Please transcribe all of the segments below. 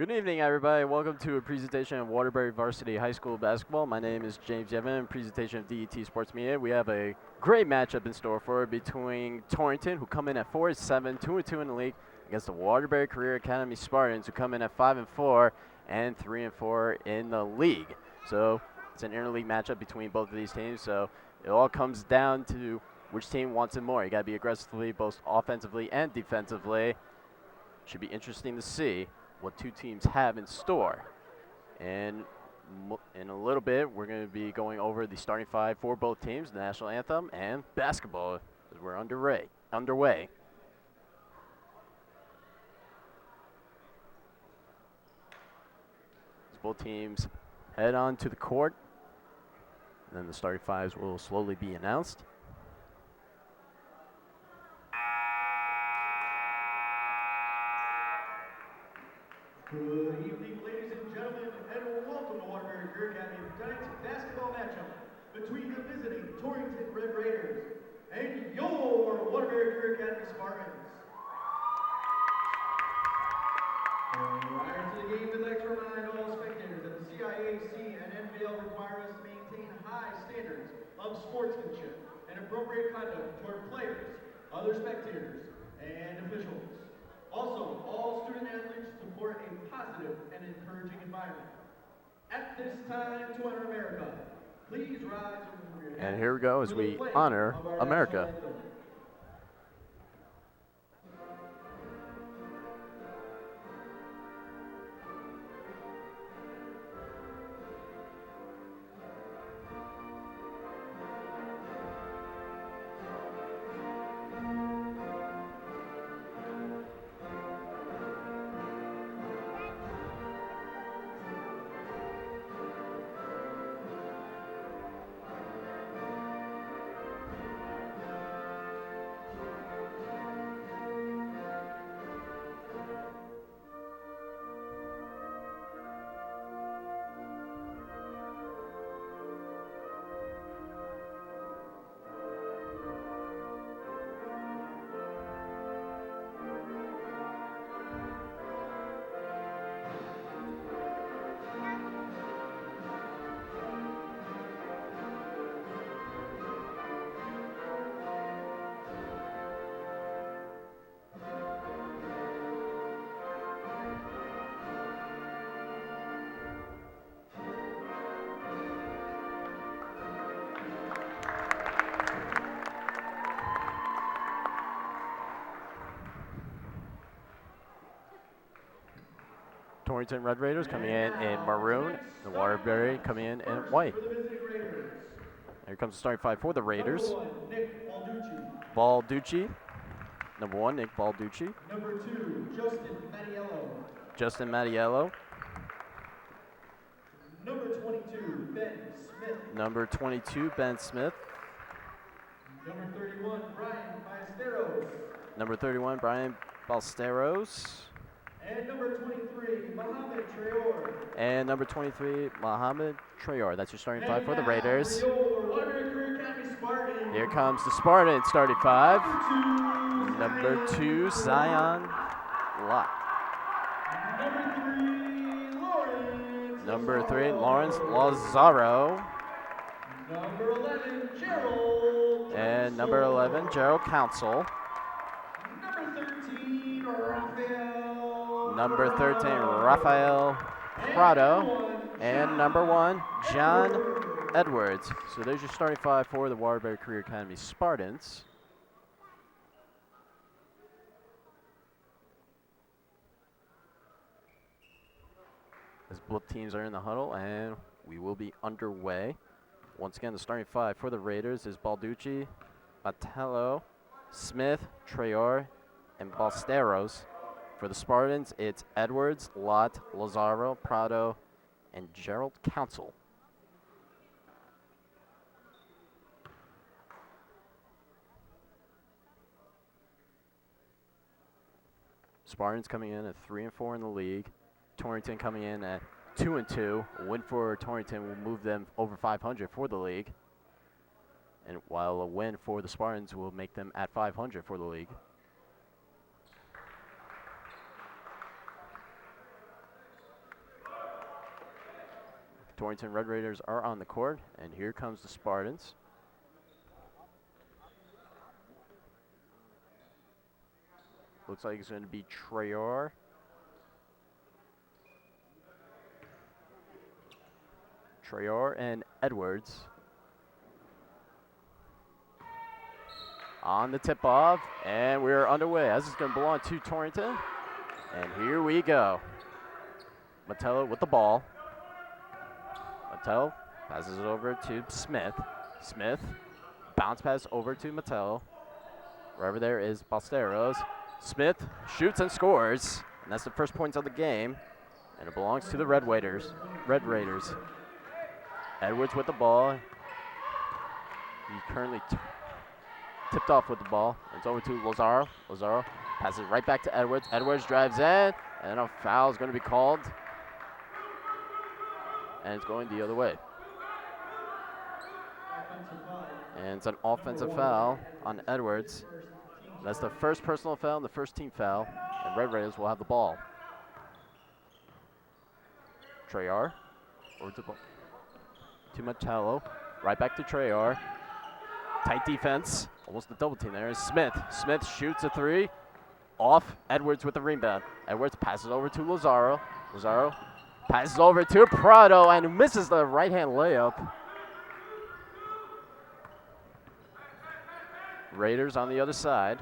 Good evening, everybody. Welcome to a presentation of Waterbury Varsity High School basketball. My name is James Yevon, presentation of DET Sports Media. We have a great matchup in store for between Torrington, who come in at 4-7, 2-2 in the league, against the Waterbury Career Academy Spartans, who come in at 5-4 and 3-4 in the league. So it's an interleague matchup between both of these teams. So it all comes down to which team wants it more. You got to be aggressively, both offensively and defensively. Should be interesting to see what two teams have in store. And in a little bit, we're going to be going over the starting five for both teams, the national anthem and basketball, as we're underway. As both teams head on to the court, and then the starting fives will slowly be announced. Good evening, ladies and gentlemen, and welcome to Waterbury Career Academy tonight's basketball matchup between the visiting Torrington Red Raiders and your Waterbury Career Academy Spartans. Prior to the game, we'd like to remind all spectators that the CIAC and NBL require us to maintain high standards of sportsmanship and appropriate conduct toward players, other spectators, and officials. Also, all student athletes support a positive and encouraging environment. At this time, to honor America, please rise from your And here we go as we honor America. Torrington Red Raiders coming in maroon, the Waterbury coming in white. Here comes the starting five for the Raiders. Balducci. Number one, Nick Balducci. Number two, Justin Mattiello. Number 22, Ben Smith. Number 22, Ben Smith. Number 31, Brian Ballesteros. Number 31, Brian Ballesteros. And number 23, Mohamed Traore. And number 23, Mohamed Traore. That's your starting five for the Raiders. For your Waterbury Career Academy Spartans. Here comes the Spartans starting five. Number two, Zion Locke. Number 3, Lawrence. Number three, Lawrence Lazaro. Number 11, Gerald. And number 11, Gerald Council. Number 13, Raphael. Number 13, Rafael Prado. And number 1, John Edwards. So there's your starting five for the Waterbury Career Academy Spartans. As both teams are in the huddle, and we will be underway. Once again, the starting five for the Raiders is Balducci, Mattiello, Smith, Traore, and Ballesteros. For the Spartans, it's Edwards, Lott, Lazaro, Prado, and Gerald Council. Spartans coming in at 3-4 in the league. Torrington coming in at 2-2. A win for Torrington will move them over 500 for the league. And while a win for the Spartans will make them at 500 for the league. Torrington Red Raiders are on the court, and here comes the Spartans. Looks like it's going to be Trayor. Trayor and Edwards. On the tip-off, and we're underway. As it's going to belong to Torrington. And here we go. Mattello with the ball. Mattello passes it over to Smith. Smith, bounce pass over to Mattello. Wherever there is Ballesteros. Smith shoots and scores, and that's the first points of the game. And it belongs to the Red Raiders. Edwards with the ball. He currently tipped off with the ball. It's over to Lazaro. Lazaro passes right back to Edwards. Edwards drives in, and a foul is going to be called. And it's going the other way. And it's an offensive foul on Edwards. That's the first personal foul and the first team foul. And Red Raiders will have the ball. Trayor over to Mattello. Right back to Trayor. Tight defense. Almost a double team there. Smith. Smith shoots a three. Off. Edwards with the rebound. Edwards passes over to Lazaro. Lazaro passes over to Prado and misses the right-hand layup. Raiders on the other side.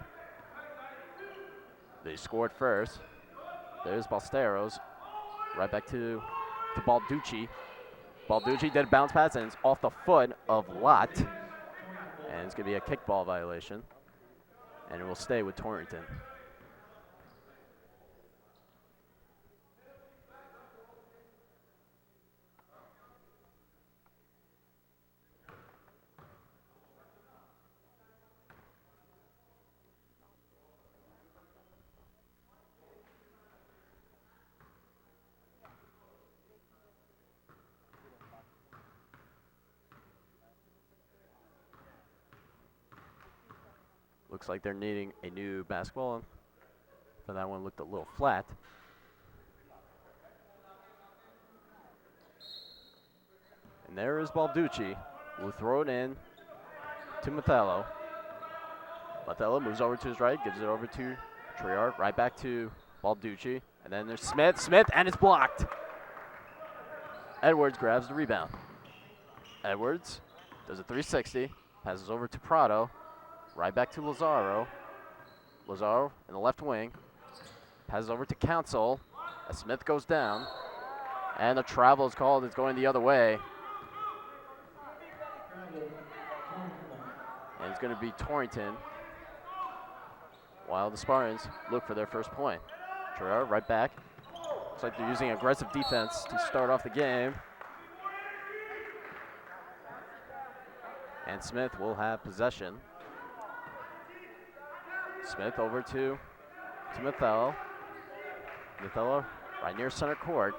They scored first. There's Ballesteros. Right back to Balducci. Balducci did a bounce pass, and it's off the foot of Lott. And it's going to be a kickball violation. And it will stay with Torrington. Looks like they're needing a new basketball. So that one looked a little flat. And there is Balducci, who will throw it in to Mattello. Mattello moves over to his right, gives it over to Trayor, right back to Balducci. And then there's Smith, and it's blocked. Edwards grabs the rebound. Edwards does a 360, passes over to Prado. Right back to Lazaro. Lazaro in the left wing. Passes over to Council as Smith goes down. And the travel is called. It's going the other way. And it's going to be Torrington. While the Spartans look for their first point. Trayor right back. Looks like they're using aggressive defense to start off the game. And Smith will have possession. Smith over to Mattello. Mattello right near center court.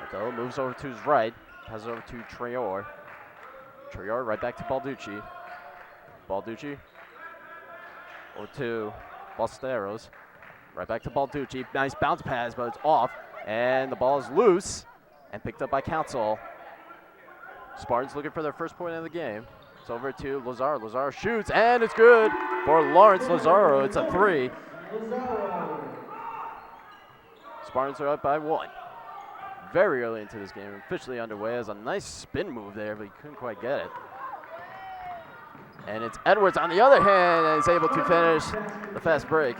Mattello moves over to his right. Passes over to Trayor. Trayor right back to Balducci. Balducci over to Ballesteros. Right back to Balducci. Nice bounce pass, but it's off. And the ball is loose and picked up by Council. Spartans looking for their first point of the game. It's over to Lazaro. Lazaro shoots, and it's good for Lawrence Lazaro. It's a three. Spartans are up by one. Very early into this game, officially underway. Has a nice spin move there, but he couldn't quite get it. And it's Edwards on the other hand, and he's able to finish the fast break.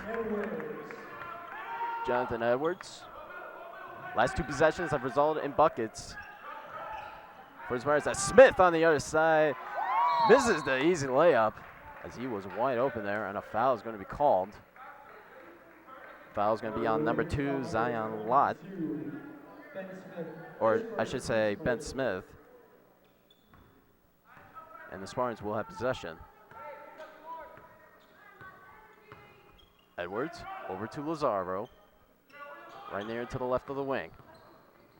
Jonathan Edwards. Last two possessions have resulted in buckets. For his Spartans, that's Smith on the other side. Misses the easy layup as he was wide open there, and a foul is going to be called. Foul is going to be on number 2, Zion Lott. Or I should say Ben Smith. And the Spartans will have possession. Edwards over to Lazaro. Right near to the left of the wing.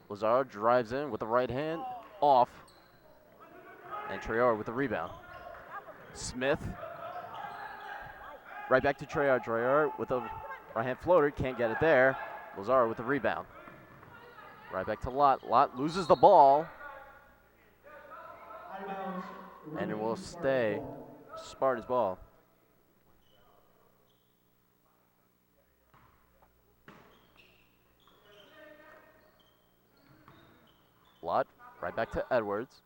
Lazaro drives in with the right hand, off. And Trayor with the rebound. Smith. Right back to Trayor. Trayor with a right hand floater. Can't get it there. Lazaro with the rebound. Right back to Lott. Lott loses the ball. and it will stay Spartans ball. Lott, right back to Edwards.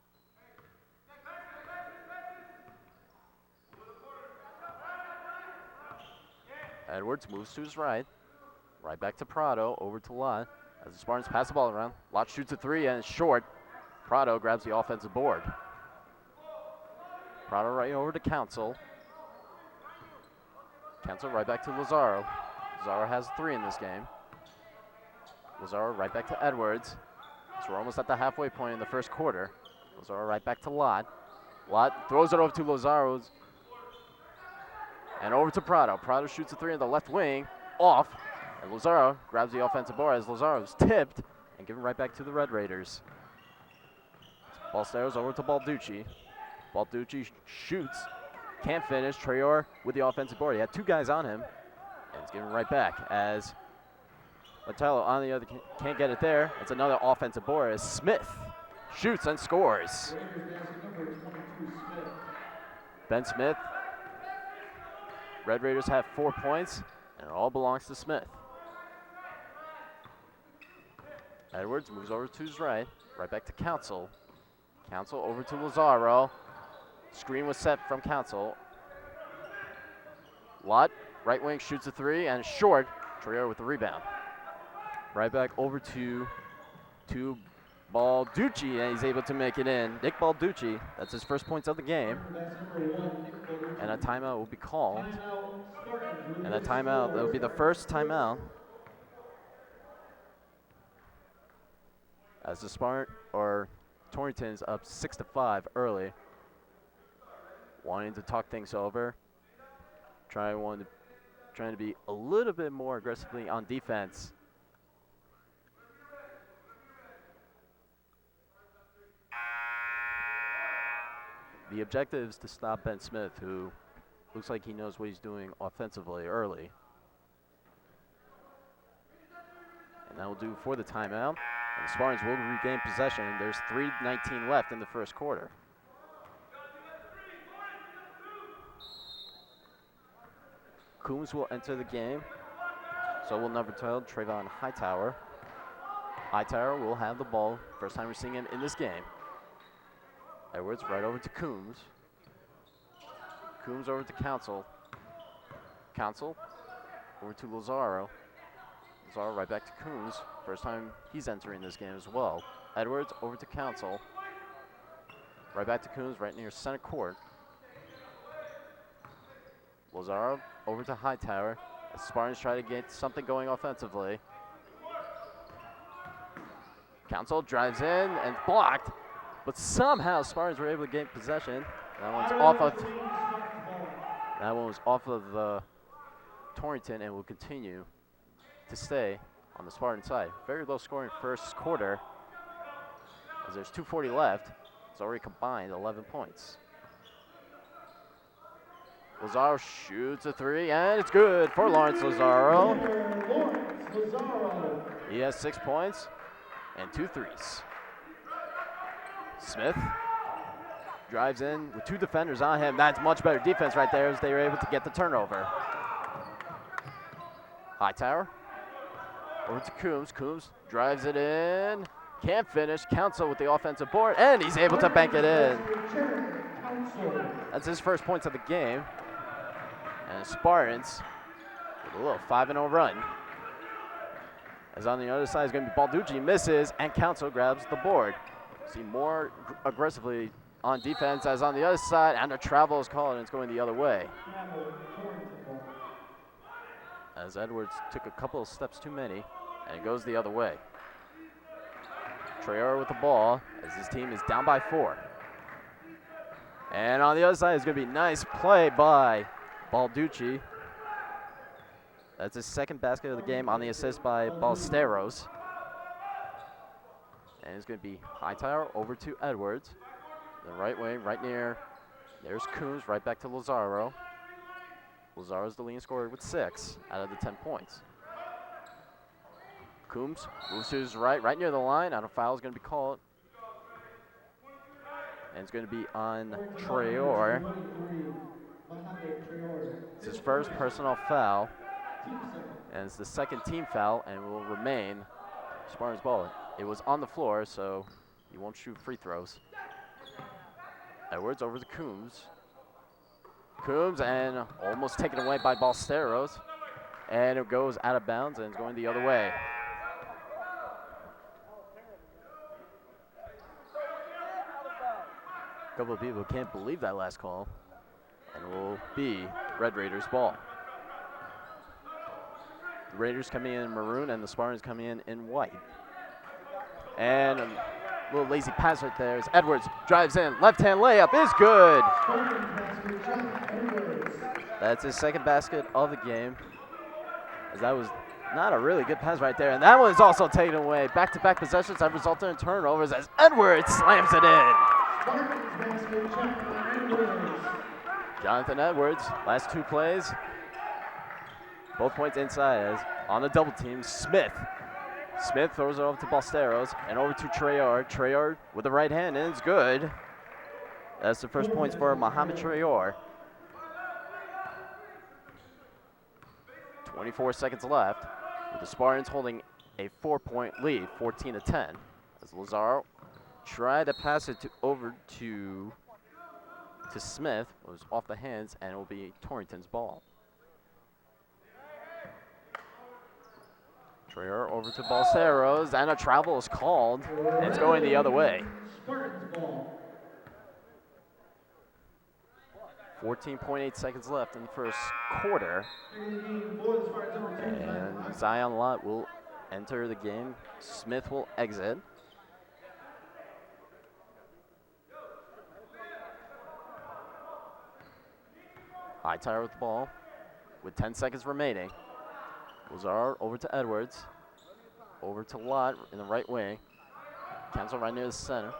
Edwards moves to his right. Right back to Prado, over to Lott. As the Spartans pass the ball around, Lott shoots a three and it's short. Prado grabs the offensive board. Prado right over to Council. Council right back to Lazaro. Lazaro has three in this game. Lazaro right back to Edwards. So we're almost at the halfway point in the first quarter. Lazaro right back to Lott. Lott throws it over to Lazaro's. And over to Prado. Prado shoots a three in the left wing. Off. And Lazaro grabs the offensive board as Lazaro's tipped and given right back to the Red Raiders. Balesteros over to Balducci. Balducci shoots. Can't finish. Traore with the offensive board. He had two guys on him. And it's given right back as Latello on the other can't get it there. It's another offensive board as Smith shoots and scores. Ben Smith. Red Raiders have 4 points, and it all belongs to Smith. Edwards moves over to his right back to Council. Council over to Lazaro. Screen was set from Council. Lott, right wing, shoots a three, and short. Traore with the rebound. Right back over to Balducci, and he's able to make it in. Nick Balducci, that's his first points of the game. And a timeout will be called. And that timeout, that will be the first timeout. As the Torrington's up 6-5 early. Wanting to talk things over. Trying to be a little bit more aggressively on defense. The objective is to stop Ben Smith, who looks like he knows what he's doing offensively early. And that will do for the timeout. And the Spartans will regain possession. There's 3:19 left in the first quarter. Coombs will enter the game. So will number 12, Trayvon Hightower. Hightower will have the ball. First time we're seeing him in this game. Edwards right over to Coombs. Coombs over to Council. Council over to Lazaro. Lazaro right back to Coombs. First time he's entering this game as well. Edwards over to Council. Right back to Coombs, right near center court. Lazaro over to Hightower. As Spartans try to get something going offensively. Council drives in and blocked. But somehow Spartans were able to gain possession. That one was off of Torrington and will continue to stay on the Spartan side. Very low scoring first quarter. As there's 2:40 left. It's already combined 11 points. Lazaro shoots a three and it's good for Lawrence Lazaro. He has 6 points and 2 threes. Smith drives in with 2 defenders on him. That's much better defense right there as they were able to get the turnover. Hightower over to Coombs. Coombs drives it in. Can't finish. Council with the offensive board, and he's able to bank it in. That's his first points of the game. And the Spartans with a little 5-0 run. As on the other side is going to be Balducci, misses, and Council grabs the board. See more aggressively on defense as on the other side, and a travel is called, and it's going the other way. As Edwards took a couple of steps too many, and it goes the other way. Traore with the ball as his team is down by 4. And on the other side is going to be nice play by Balducci. That's his second basket of the game on the assist by Balesteros. And it's going to be Hightower over to Edwards. The right wing, right near. There's Coombs, right back to Lazaro. Lazaro's the leading scorer with 6 out of the 10 points. Coombs moves to his right near the line, and a foul is going to be called. and it's going to be on Traore. It's his first personal foul, and it's the second team foul, and will remain Spartans ball. It was on the floor, so he won't shoot free throws. Edwards over to Coombs. Coombs, and almost taken away by Ballesteros, and it goes out of bounds, and it's going the other way. A couple of people can't believe that last call, and it will be Red Raiders ball. The Raiders coming in maroon and the Spartans coming in white. And a little lazy pass right there as Edwards drives in. Left-hand layup is good. That's his second basket of the game, as that was not a really good pass right there. And that one is also taken away. Back-to-back possessions have resulted in turnovers as Edwards slams it in. Jonathan Edwards, last two plays, both points inside as on the double team, Smith throws it over to Ballesteros and over to Traore. Traore with the right hand, and it's good. That's the first points for Mohamed Traore. 24 seconds left, with the Spartans holding a 4-point lead, 14-10. As Lazaro tried to pass it over to Smith, it was off the hands, and it will be Torrington's ball. Traore over to Ballesteros, and a travel is called, and it's going the other way. 14.8 seconds left in the first quarter. And Zion Lott will enter the game. Smith will exit. Hightower with the ball with 10 seconds remaining. Lazar over to Edwards. Over to Lott in the right wing. Cancel right near the center.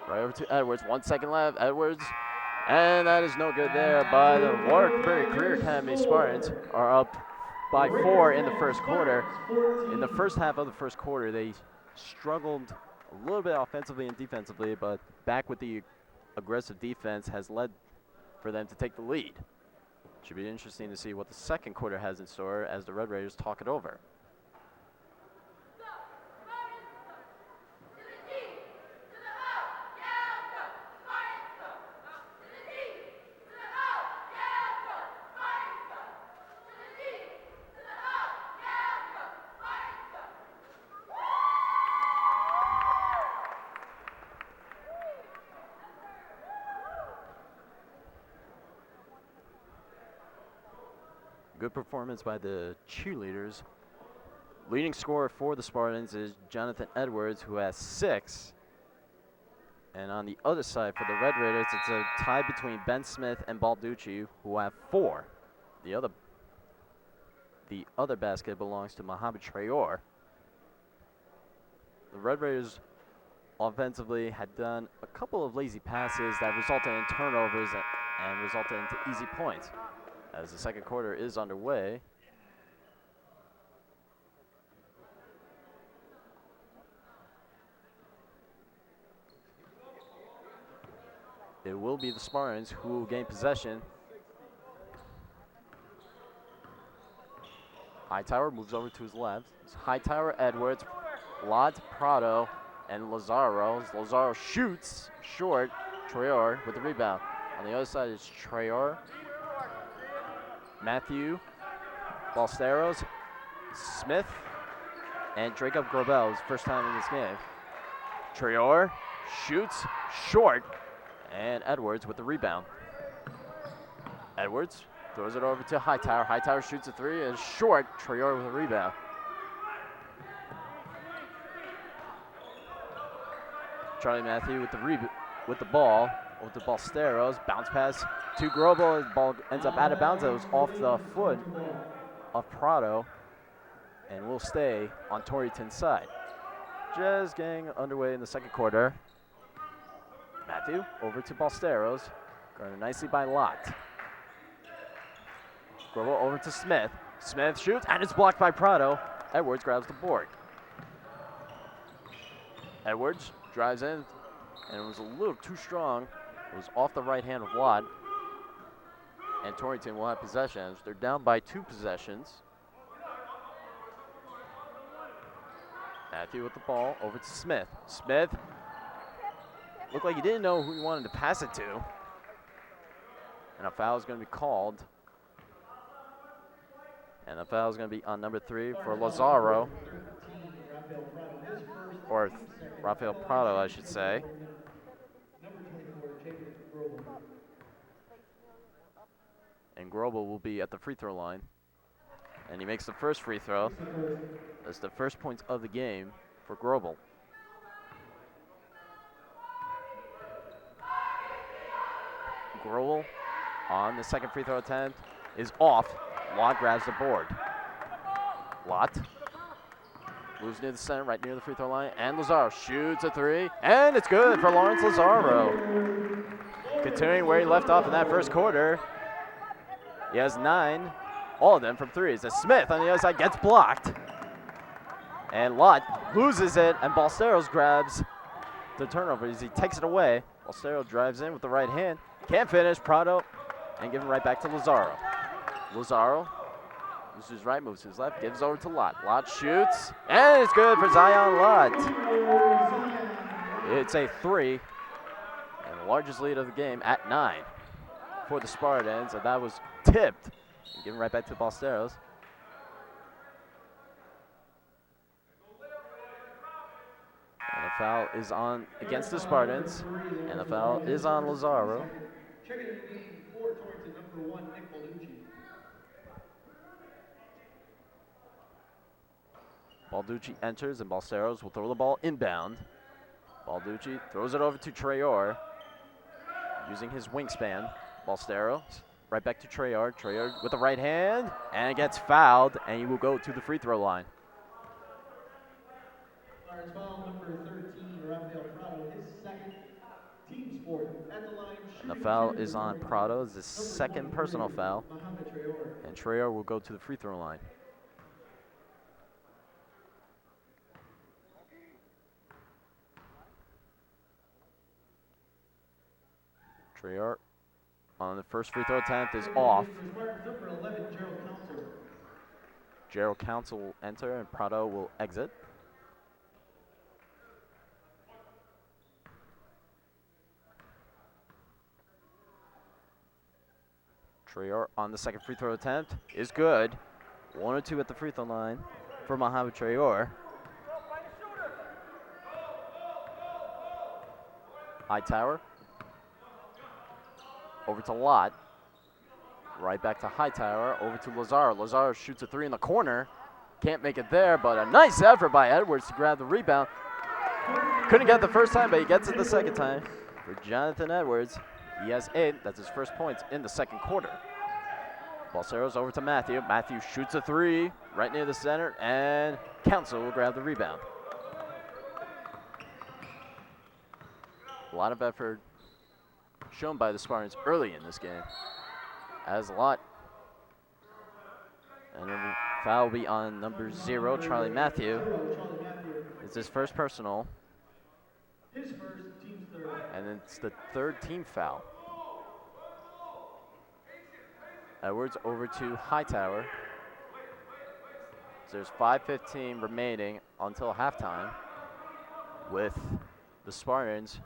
Right over to Edwards. 1 second left. Edwards. And that is no good there by the Waterbury Career Academy Spartans are up by 4 in the first quarter. In the first half of the first quarter, they struggled a little bit offensively and defensively, but back with the aggressive defense has led for them to take the lead. Should be interesting to see what the second quarter has in store as the Red Raiders talk it over. Good performance by the cheerleaders. Leading scorer for the Spartans is Jonathan Edwards, who has 6. And on the other side for the Red Raiders, it's a tie between Ben Smith and Balducci, who have 4. The other basket belongs to Mohamed Traore. The Red Raiders offensively had done a couple of lazy passes that resulted in turnovers and resulted into easy points. As the second quarter is underway. It will be the Spartans who will gain possession. Hightower moves over to his left. It's Hightower, Edwards, Lott, Prado, and Lazaro. Lazaro shoots short. Traore with the rebound. On the other side is Traore. Matthew, Ballesteros, Smith, and Jacob Grobel, his first time in this game. Traore shoots short, and Edwards with the rebound. Edwards throws it over to Hightower. Hightower shoots a 3 and short. Traore with a rebound. Charlie Matthew with the ball. Over to Ballesteros, bounce pass to Grobel. The ball ends up out of bounds. It was off the foot of Prado and will stay on Torrington's side. Just getting underway in the second quarter. Matthew over to Ballesteros, guarded nicely by Lott. Grobel over to Smith. Smith shoots and it's blocked by Prado. Edwards grabs the board. Edwards drives in, and it was a little too strong. It was off the right hand of Watt. And Torrington will have possessions. They're down by 2 possessions. Matthew with the ball over to Smith. Smith looked like he didn't know who he wanted to pass it to. And a foul is going to be called. And the foul is going to be on number 3 for Lazaro. Or Rafael Prado, I should say. And Grobel will be at the free throw line. And he makes the first free throw. That's the first points of the game for Grobel. Grobel on the second free throw attempt is off. Lott grabs the board. Lott moves near the center, right near the free throw line. And Lazaro shoots a 3. And it's good for Lawrence Lazaro. Continuing where he left off in that first quarter. He has 9, all of them from 3s. As Smith on the other side gets blocked. And Lott loses it, and Ballesteros grabs the turnover as he takes it away. Ballesteros drives in with the right hand. Can't finish, Prado, and give it right back to Lazaro. Lazaro moves to his right, moves to his left, gives over to Lott. Lott shoots, and it's good for Zion Lott. It's a 3, and the largest lead of the game at 9 for the Spartans, and that was tipped. And given right back to Ballesteros. And the foul is on against the Spartans, and the foul is on Lazaro. Checking in the game for Torrington, number 1, Nick Balducci. Balducci enters, and Ballesteros will throw the ball inbound. Balducci throws it over to Traore, using his wingspan. Ballesteros right back to Traore. Traore with the right hand, and it gets fouled, and he will go to the free throw line. Lawrence foul number 13, Rafael Prado, his second team sport at the line. And the foul is on Prado. It's his second personal foul, and Traore will go to the free throw line. Traore on the first free throw attempt is off. Gerald Council will enter, and Prado will exit. Traore on the second free throw attempt is good. 1 or 2 at the free throw line for Mohamed Traore. Hightower over to Lott. Right back to Hightower, over to Lazaro. Lazaro shoots a 3 in the corner. Can't make it there, but a nice effort by Edwards to grab the rebound. Couldn't get it the first time, but he gets it the second time. For Jonathan Edwards, he has 8. That's his first points in the second quarter. Ballesteros over to Matthew. Matthew shoots a 3 right near the center, and Council will grab the rebound. A lot of effort shown by the Spartans early in this game. As Lott. And the foul will be on number 0, Charlie Matthew. It's his first personal. His first, team's third. And it's the 3rd team foul. Edwards over to Hightower. So there's 5:15 remaining until halftime, with the Spartans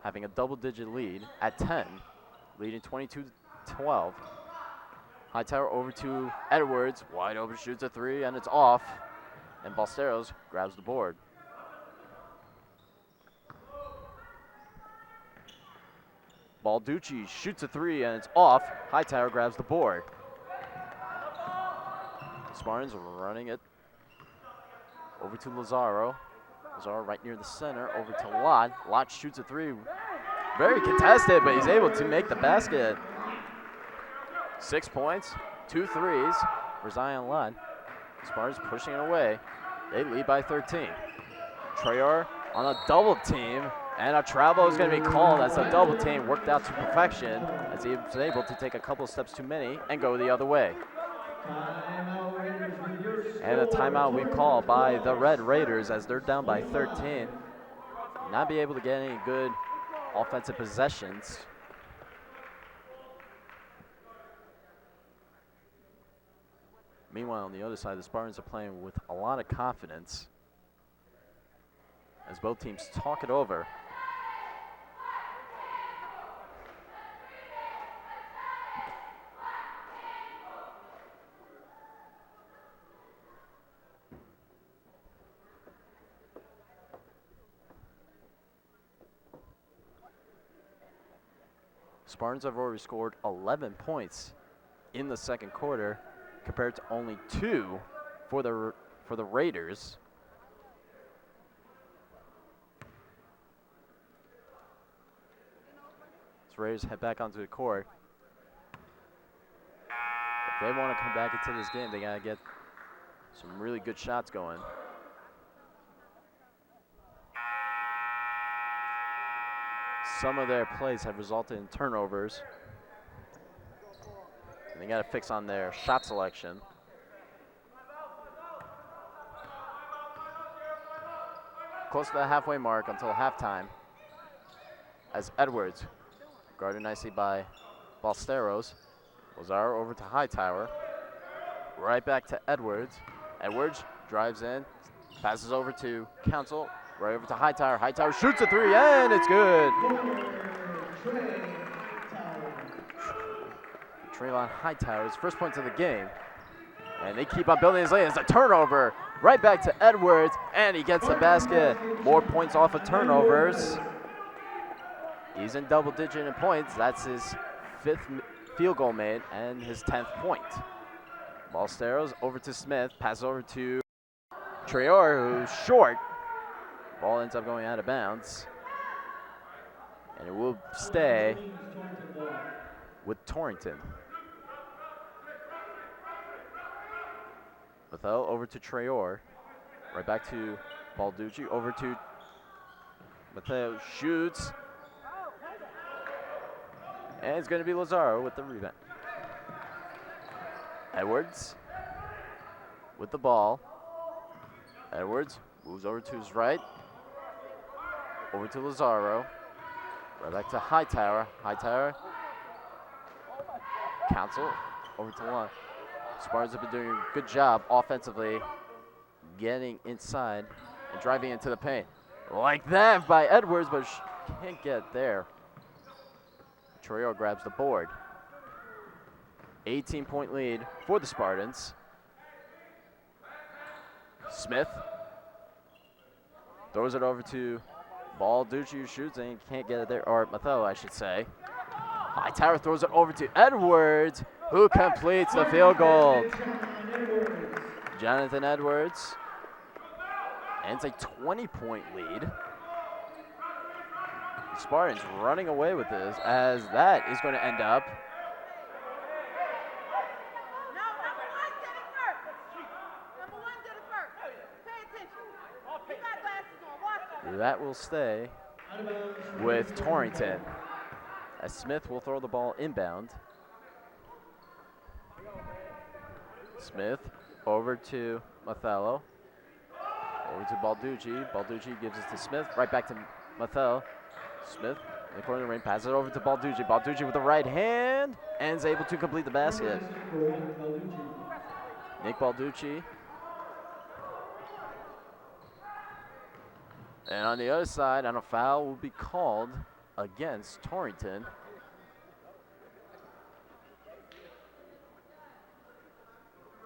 having a double-digit lead at 10, leading 22-12. Hightower over to Edwards, wide open, shoots a 3, and it's off. And Ballesteros grabs the board. Balducci shoots a 3, and it's off. Hightower grabs the board. Spartans running it over to Lazaro. Lazaro right near the center, over to Lott. Lott shoots a 3. Very contested, but he's able to make the basket. 6 points, 2 threes for Zion Lott. Spartans pushing it away. They lead by 13. Traore on a double team, and a travel is going to be called as the double team worked out to perfection, as he was able to take a couple steps too many and go the other way. And a timeout we call by the Red Raiders as they're down by 13. not be able to get any good offensive possessions. Meanwhile, on the other side, the Spartans are playing with a lot of confidence as both teams talk it over. Spartans have already scored 11 points in the second quarter, compared to only 2 for the Raiders. As Raiders head back onto the court. If they want to come back into this game, they gotta get some really good shots going. Some of their plays have resulted in turnovers. And they got to fix on their shot selection. Close to the halfway mark until halftime. As Edwards, guarded nicely by Ballesteros. Lazaro over to Hightower. Right back to Edwards. Edwards drives in, passes over to Council. Right over to Hightower. Hightower shoots a 3, and it's good. Treylon Hightower's first points of the game. And they keep on building his lead. It's a turnover. Right back to Edwards, and he gets the basket. More points off of turnovers. He's in double digit in points. That's his 5th field goal made and his 10th point. Ballesteros over to Smith. Passes over to Traore, who's short. Ball ends up going out of bounds. And it will stay with Torrington. Bethel over to Traore. Right back to Balducci. Over to Bethel. Shoots. And it's going to be Lazaro with the rebound. Edwards with the ball. Edwards moves over to his right. Over to Lazaro. Right back to Hightower. Hightower. Council over to one. Spartans have been doing a good job offensively getting inside and driving into the paint. Like that by Edwards, but can't get there. Traore grabs the board. 18-point lead for the Spartans. Smith throws it over to Balducci, who shoots and can't get it there, or Mathello, I should say. Hightower throws it over to Edwards, who completes the field goal. Jonathan Edwards. And it's a 20-point lead. The Spartans running away with this, as that is going to end up that will stay with Torrington, as Smith will throw the ball inbound. Smith over to Mathello. Over to Balducci. Balducci gives it to Smith. Right back to Mathello. Smith in the corner of the ring, passes it over to Balducci. Balducci with the right hand and is able to complete the basket. Nick Balducci. And on the other side, and a foul will be called against Torrington.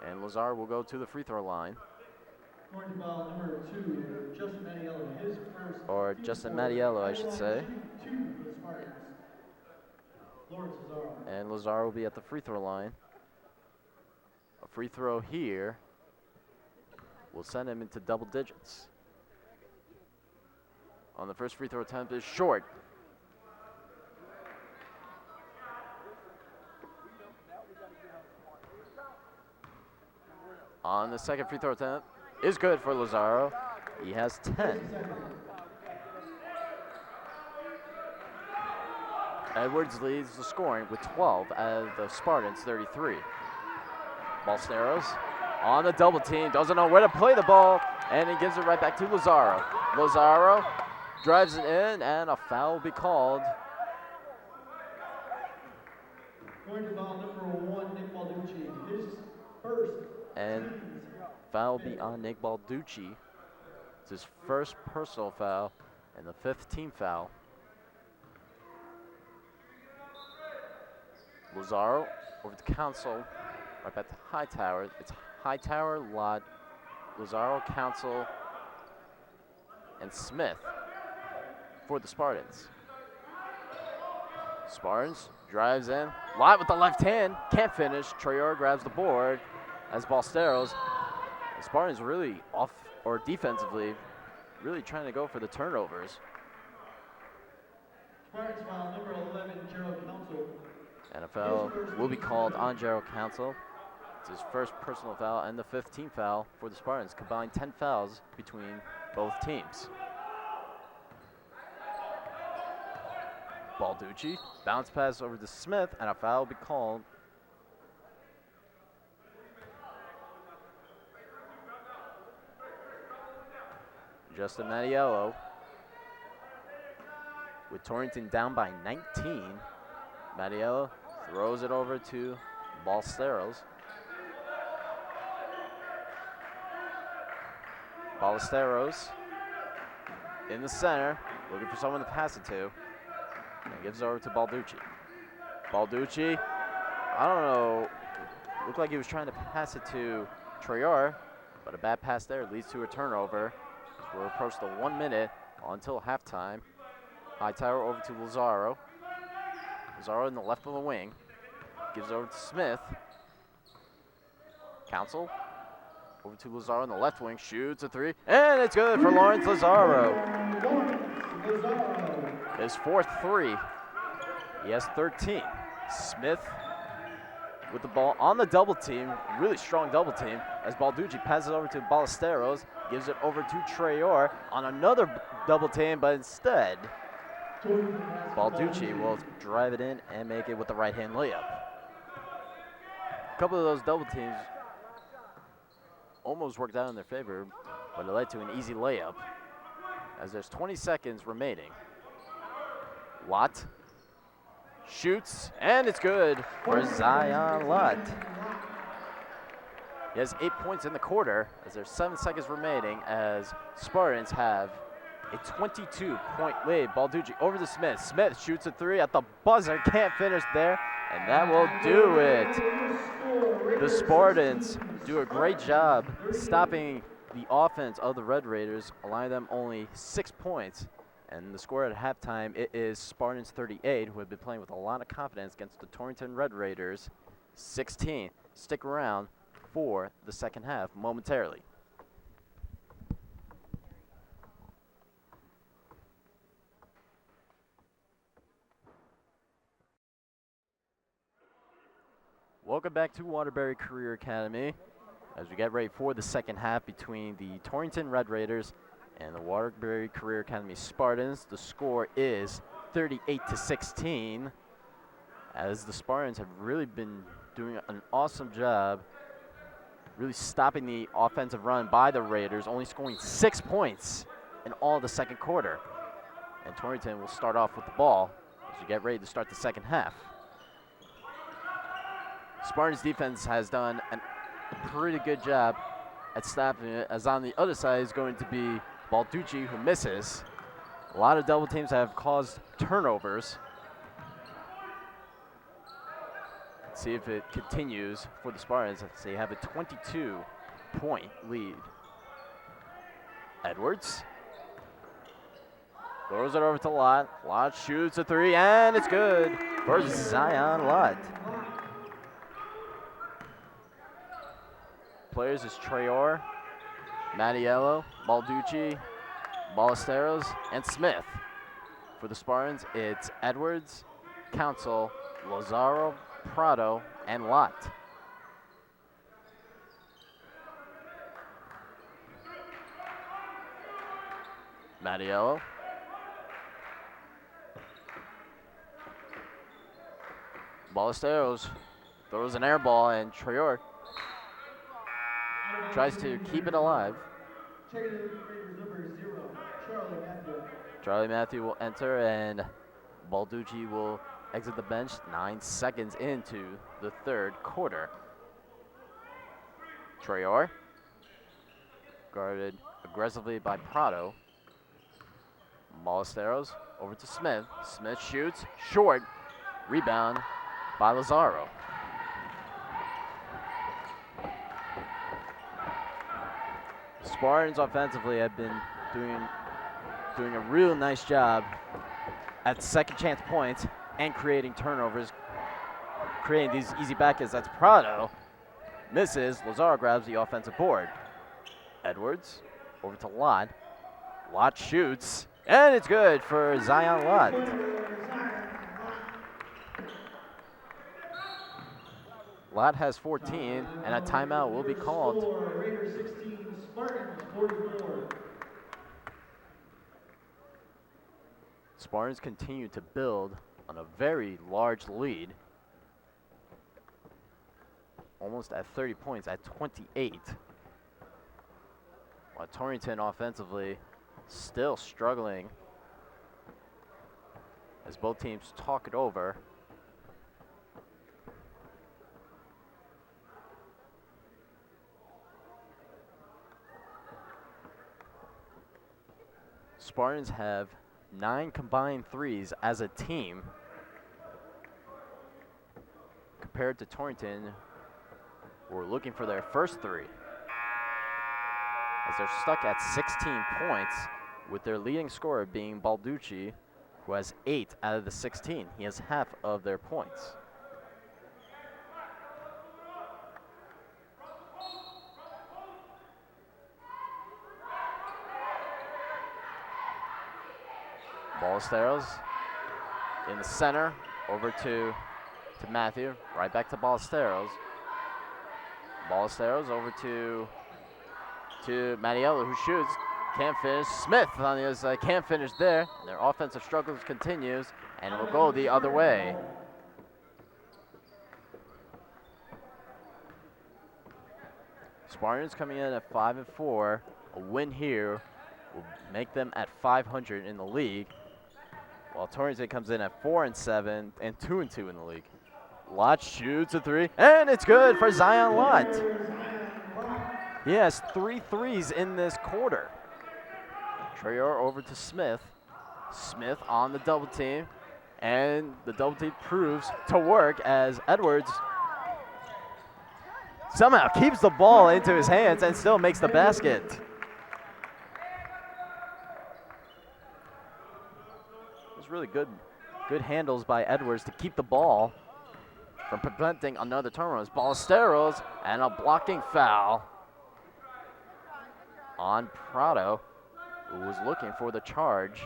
And Lazar will go to the free throw line. Ball number 2, Justin Mattiello, his first. Or Justin Mattiello, I should say. And Lazar will be at the free throw line. A free throw here will send him into double digits. On the first free throw attempt is short. On the second free throw attempt is good for Lazaro. He has 10. Edwards leads the scoring with 12 out of the Spartans 33. Ballesteros on the double team, doesn't know where to play the ball, and he gives it right back to Lazaro. Lazaro drives it in, and a foul will be called. Going to foul number 1, Nick Balducci. His first. And foul will be on Nick Balducci. It's his first personal foul and the 5th team foul. Lazaro over to Council, right back to Hightower. It's Hightower, Lott, Lazaro, Council, and Smith for the Spartans. Spartans drives in, Lott with the left hand, can't finish. Traore grabs the board as Ballesteros. The Spartans really off, or defensively, really trying to go for the turnovers. Spartans foul number 11, Gerald Council. And a foul will be called on Gerald Council. It's his first personal foul and the 5th team foul for the Spartans. Combined 10 fouls between both teams. Balducci, bounce pass over to Smith, and a foul will be called. Justin Mattiello, with Torrington down by 19. Mattiello throws it over to Ballesteros. Ballesteros in the center, looking for someone to pass it to, and gives it over to Balducci. Balducci, I don't know, looked like he was trying to pass it to Traore, but a bad pass there leads to a turnover. We're approaching the 1 minute until halftime. Hightower over to Lazaro. Lazaro in the left of the wing. Gives it over to Smith. Council over to Lazaro in the left wing. Shoots a 3. And it's good for Lawrence Lazaro. His 4th 3. He has 13. Smith with the ball on the double team. Really strong double team. As Balducci passes over to Ballesteros. Gives it over to Traore on another double team, but instead Balducci will drive it in and make it with the right-hand layup. A couple of those double teams almost worked out in their favor, but it led to an easy layup as there's 20 seconds remaining. Lott shoots, and it's good for Zion Lott. He has 8 points in the quarter as there's 7 seconds remaining as Spartans have a 22-point lead. Balducci over to Smith. Smith shoots a 3 at the buzzer, can't finish there, and that will do it. The Spartans do a great job stopping the offense of the Red Raiders, allowing them only 6 points. And the score at halftime, it is Spartans 38, who have been playing with a lot of confidence against the Torrington Red Raiders, 16. Stick around for the second half momentarily. Welcome back to Waterbury Career Academy as we get ready for the second half between the Torrington Red Raiders and the Waterbury Career Academy Spartans. The score is 38-16 as the Spartans have really been doing an awesome job really stopping the offensive run by the Raiders, only scoring 6 points in all the second quarter. And Torrington will start off with the ball as we get ready to start the second half. Spartans defense has done a pretty good job at stopping it, as on the other side is going to be Balducci, who misses. A lot of double teams have caused turnovers. Let's see if it continues for the Spartans. They have a 22-point lead. Edwards throws it over to Lott. Lott shoots a 3, and it's good for Zion Lott. Players is Traore, Mattiello, Balducci, Ballesteros, and Smith. For the Spartans, it's Edwards, Council, Lazaro, Prado, and Lott. Mattiello. Ballesteros throws an air ball, and Traore tries to keep it alive. Checking in Raiders number 0, Charlie Matthew. Charlie Matthew will enter, and Balducci will exit the bench 9 seconds into the third quarter. Traore, guarded aggressively by Prado. Ballesteros over to Smith. Smith shoots, short, rebound by Lazaro. Spartans offensively have been doing a real nice job at second chance points and creating turnovers, creating these easy baskets. That's Prado. Misses. Lazaro grabs the offensive board. Edwards over to Lott. Lott shoots, and it's good for Zion Lott. Lott has 14, and a timeout will be called. Raiders 16, Spartans 44. Spartans continue to build on a very large lead, almost at 30 points, at 28. While Torrington offensively still struggling as both teams talk it over. Spartans have 9 combined threes as a team, compared to Torrington, who are looking for their first 3. As they're stuck at 16 points, with their leading scorer being Balducci, who has 8 out of the 16. He has half of their points. Ballesteros in the center, over to Matthew, right back to Ballesteros. Ballesteros over to Mattiello, who shoots, can't finish. Smith on the other side, can't finish there. Their offensive struggles continues, and it will go the other way. Spartans coming in at 5-4. A win here will make them at 500 in the league, while Torrington comes in at 4-7 and 2-2 in the league. Lott shoots a 3, and it's good for Zion Lott. He has 3 threes in this quarter. Traore over to Smith. Smith on the double team, and the double team proves to work as Edwards somehow keeps the ball into his hands and still makes the basket. Really good handles by Edwards to keep the ball from preventing another turnover. Ballesteros, and a blocking foul on Prado, who was looking for the charge.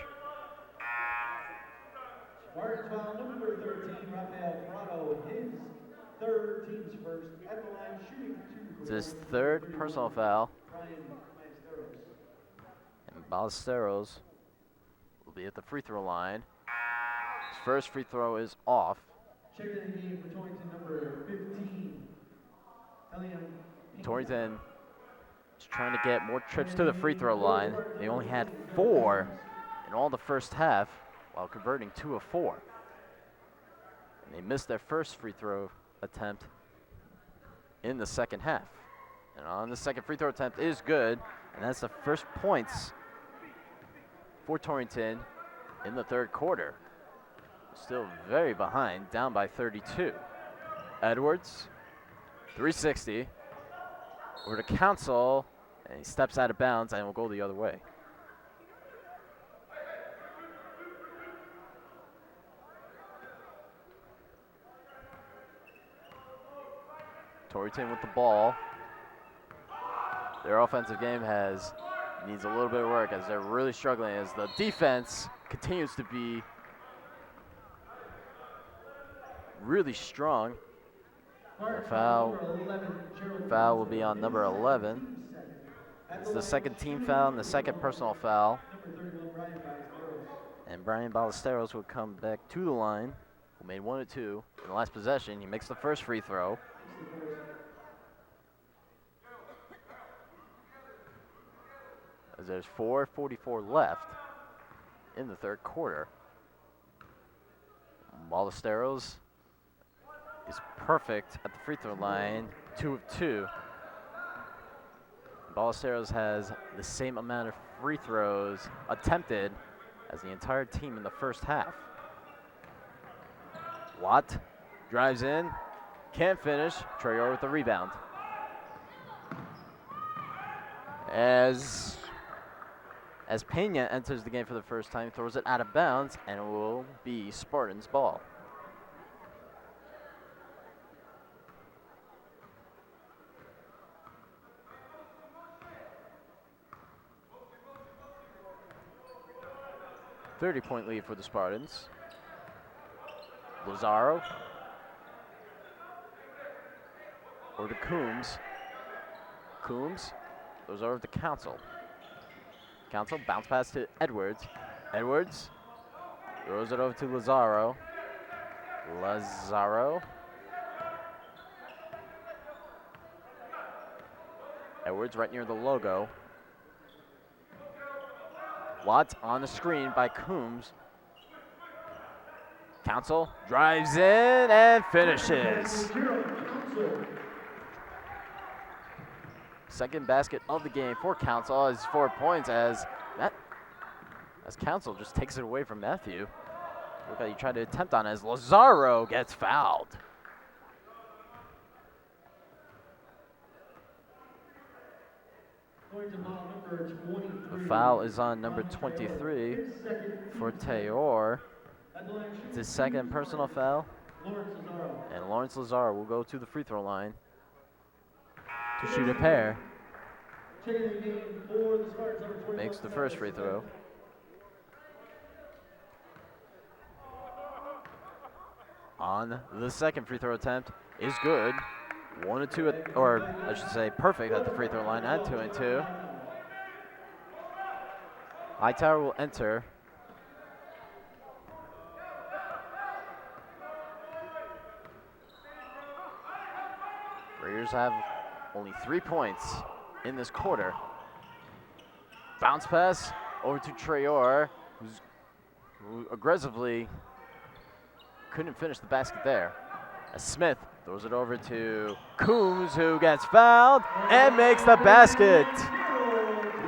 Spartans foul number 13, Rafael Prado, his third, team's first, at the line shooting 2. It's his third personal foul. And Ballesteros will be at the free throw line. His first free throw is off. Check in the game for Torrington number 15. Torrington is trying to get more trips to the free throw line. They only had 4 in all the first half, while converting 2 of 4. And they missed their first free throw attempt in the second half. And on the second free throw attempt is good, and that's the first points for Torrington in the third quarter. Still very behind, down by 32. Edwards, 360, over to Council, and he steps out of bounds and will go the other way. Torrington with the ball. Their offensive game needs a little bit of work, as they're really struggling, as the defense continues to be really strong. The foul will be on number 11. It's the second team foul and the second personal foul. And Brian Ballesteros will come back to the line, who made 1 of 2 in the last possession. He makes the first free throw. as there's 4:44 left in the third quarter. Ballesteros is perfect at the free throw line, 2 of 2. Ballesteros has the same amount of free throws attempted as the entire team in the first half. Watt drives in, can't finish. Traore with the rebound. As Pena enters the game for the first time, throws it out of bounds, and it will be Spartans' ball. .30-point lead for the Spartans. Lazaro. Over to Coombs. Coombs goes over to Council. Council bounce pass to Edwards. Edwards throws it over to Lazaro. Lazaro. Edwards right near the logo. Watts on the screen by Coombs. Council drives in and finishes. Second basket of the game for Council is 4 points as Council just takes it away from Matthew. Look how he tried to attempt on it as Lazaro gets fouled. The foul is on number 23 for Tayor. It's his second personal foul. And Lawrence Lazaro will go to the free throw line to shoot a pair. Makes the first free throw. On the second free throw attempt is good. 1 and 2, or I should say perfect at the free throw line at 2 and 2. Hightower will enter. Raiders have only 3 points in this quarter. Bounce pass over to Traore, who aggressively couldn't finish the basket there. As Smith throws it over to Coombs, who gets fouled and makes the basket.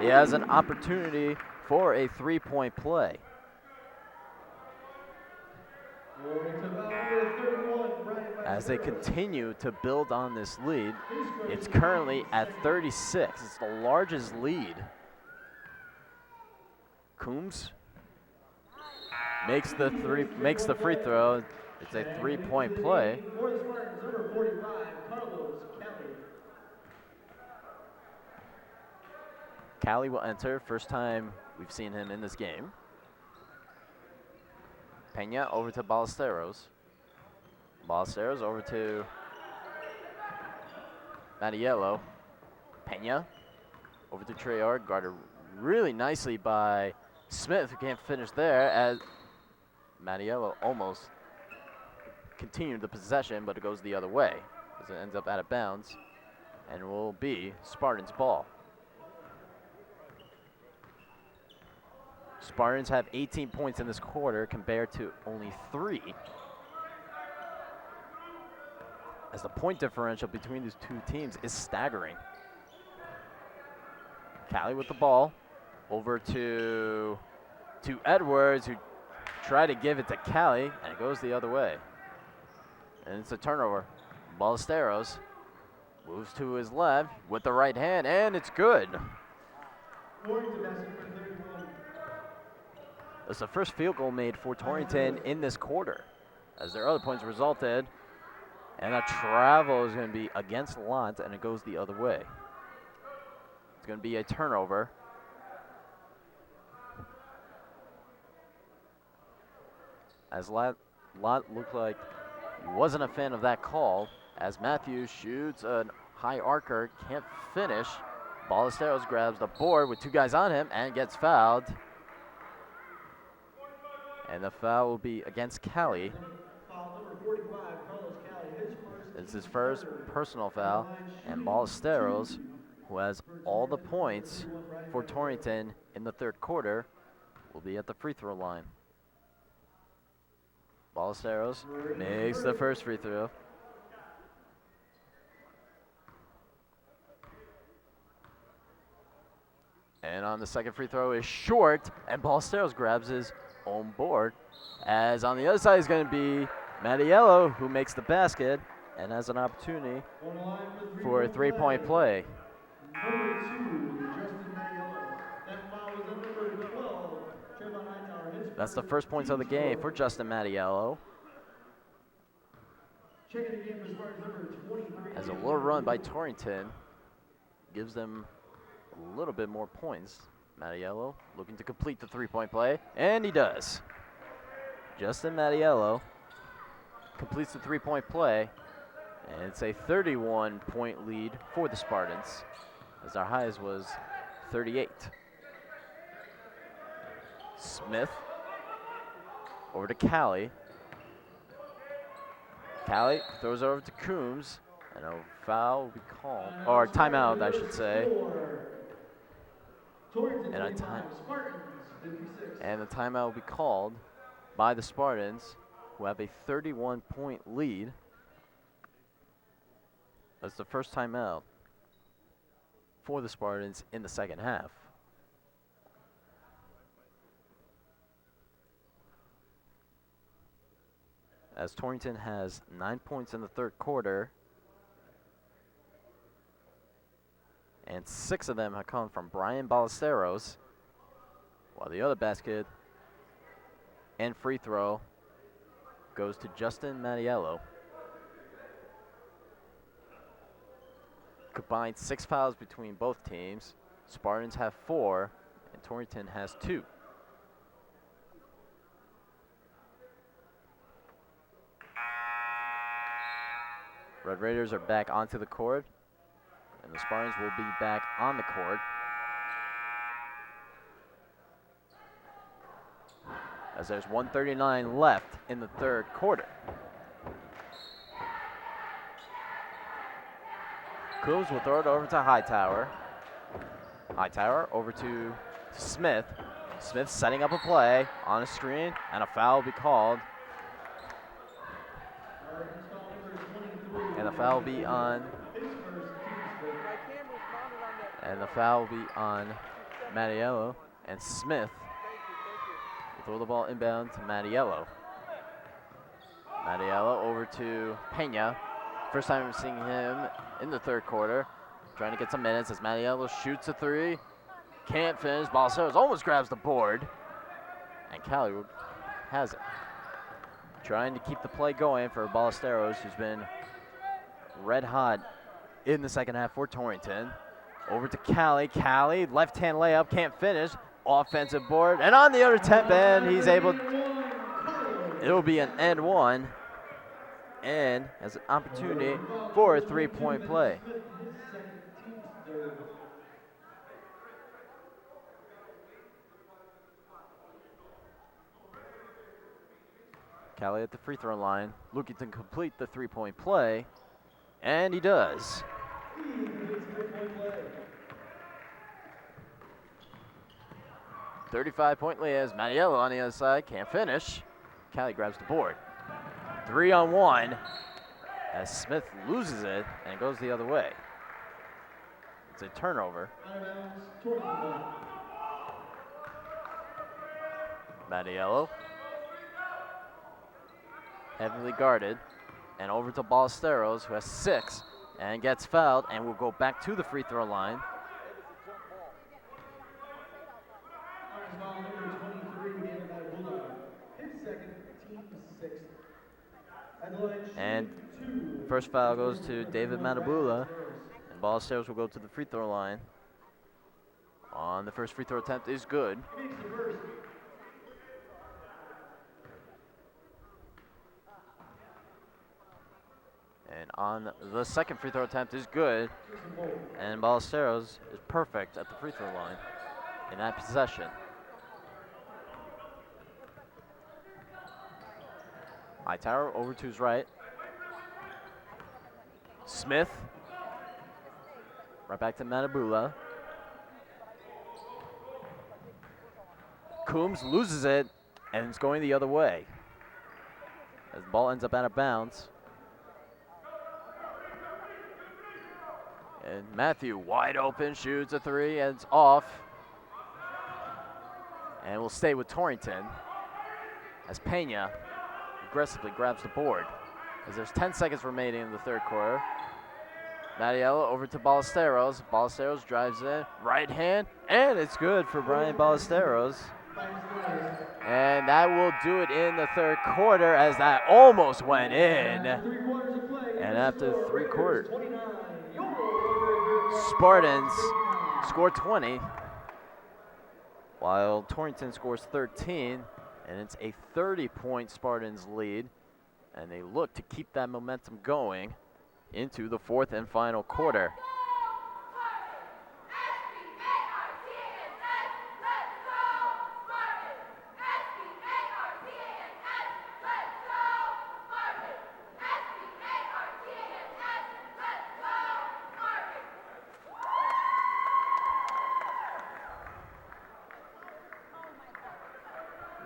He has an opportunity for a 3-point play. As they continue to build on this lead, it's currently at 36. It's the largest lead. Coombs makes the free throw. It's a 3-point play. Callie will enter. First time we've seen him in this game. Pena over to Ballesteros. Ballesteros over to Mattiello. Pena over to Traore, guarded really nicely by Smith, who can't finish there, as Mattiello almost continued the possession, but it goes the other way as it ends up out of bounds and will be Spartans' ball. Spartans have 18 points in this quarter compared to only 3. As the point differential between these two teams is staggering. Callie with the ball over to Edwards, who tried to give it to Callie, and it goes the other way. And it's a turnover. Ballesteros moves to his left with the right hand, and it's good. It's the first field goal made for Torrington in this quarter, as their other points resulted. And a travel is going to be against Lont, and it goes the other way. It's going to be a turnover. As Lont looked like he wasn't a fan of that call, as Matthews shoots a high arcer, can't finish. Ballesteros grabs the board with 2 guys on him and gets fouled. And the foul will be against Callie. It's his first personal foul, and Ballesteros who has all the points for Torrington in the third quarter, will be at the free throw line. Ballesteros makes the first free throw. And on the second free throw is short, and Ballesteros grabs his own board. As on the other side is going to be Mattiello, who makes the basket and has an opportunity for a three-point play. Number 2, Justin Mattiello. That foul was on number 12, Trayvon Hightower. His That's the first first points of the team game score. for Justin Mattiello. Checking the game for Spartans, number 23. As a little run by Torrington gives them a little bit more points. Mattiello looking to complete the three-point play, and he does. Justin Mattiello completes the three-point play, and it's a 31-point lead for the Spartans, as our highest was 38. Smith over to Callie. Callie throws it over to Coombs, and a foul will be called, or timeout, I should say. Torrington, And a 25, Spartans, 56. And the timeout will be called by the Spartans, who have a 31-point lead. That's the first timeout for the Spartans in the second half. As Torrington has 9 points in the third quarter, and 6 of them have come from Brian Ballesteros, while the other basket and free throw goes to Justin Mattiello. Combined 6 fouls between both teams. Spartans have 4, and Torrington has 2. Red Raiders are back onto the court, and the Spartans will be back on the court. As there's 1:39 left in the third quarter. Coombs will throw it over to Hightower. Hightower over to Smith. Smith setting up a play on a screen, and a foul will be called. And the foul will be on. And the foul will be on Mattiello, and Smith will throw the ball inbound to Mattiello. Mattiello over to Pena. First time we're seeing him in the third quarter, trying to get some minutes as Mattiello shoots a three. Can't finish. Ballesteros almost grabs the board, and Callie has it. Trying to keep the play going for Ballesteros, who's been red hot in the second half for Torrington. Over to Callie. Callie, left-hand layup, can't finish. Offensive board, and on the other tip end, he's able. It will be an and one, and has an opportunity for a three-point play. Callie at the free throw line, looking to complete the three-point play, and he does. 35-point lead as Mattiello on the other side can't finish. Callie grabs the board. 3-on-1 as Smith loses it and goes the other way. It's a turnover. Mattiello, heavily guarded, and over to Ballesteros, who has 6 and gets fouled and will go back to the free throw line. And first foul goes to David Matabula, and Ballesteros will go to the free throw line. On the first free throw attempt is good. And on the second free throw attempt is good, and Ballesteros is perfect at the free throw line in that possession. Hightower over to his right. Smith Right back to Matabula. Coombs loses it, and it's going the other way as the ball ends up out of bounds. And Matthew, wide open, shoots a three, and it's off. And we'll stay with Torrington as Pena aggressively grabs the board. As there's 10 seconds remaining in the third quarter. Mattiello over to Ballesteros. Ballesteros drives in, right hand, and it's good for Brian Ballesteros. And that will do it in the third quarter as that almost went in. And after 3 quarters, Spartans score 20, while Torrington scores 13, and it's a 30-point Spartans lead, and they look to keep that momentum going into the fourth and final quarter.